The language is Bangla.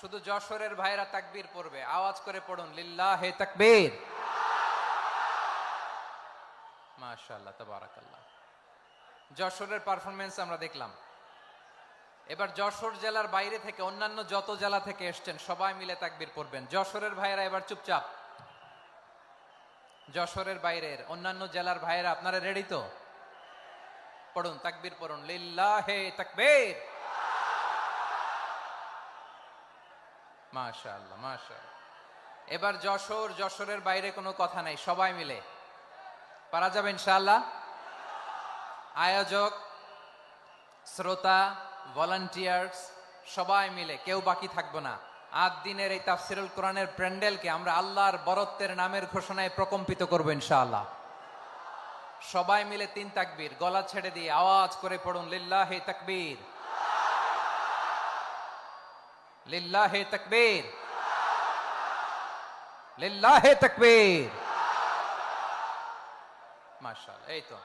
শুধু যশোরের ভাইরা তাকবীর পড়বে, আওয়াজ করে পড়ুন লিল্লাহে তাকবীর। মাশাআল্লাহ, তাবারাকাল্লাহ। যশোরের পারফরমেন্স আমরা দেখলাম। এবার যশোর জেলার বাইরে থেকে অন্যান্য যত জেলা থেকে এসছেন সবাই মিলে তাকবীর পড়বেন। যশোরের ভাইরা এবার চুপচাপ। যশোরের বাইরের অন্যান্য জেলার ভাইরা আপনারা রেডি তো? পড়ুন, তাকবীর পড়ুন, লিল্লাহে তাকবীর। মাশাআল্লাহ, মাশাআল্লাহ। এবার যশোরের বাইরে কোনো কথা নাই, সবাই মিলে পারা যাবে ইনশাআল্লাহ। আয়োজক, শ্রোতা, ভলান্টিয়ার্স সবাই মিলে কেউ বাকি থাকবো না। ৮ দিনের এই তাফসিরুল কোরআনের প্যান্ডেলকে আমরা আল্লাহর বরত্বের নামের ঘোষণায় প্রকম্পিত করবো ইনশাআল্লাহ। সবাই মিলে ৩ তাকবীর, গলা ছেড়ে দিয়ে আওয়াজ করে পড়ুন লিল্লাহে তাকবীর, লিল্লাহে তাকবীর, লিল্লাহে তাকবীর। মাশাআল্লাহ, এই তো।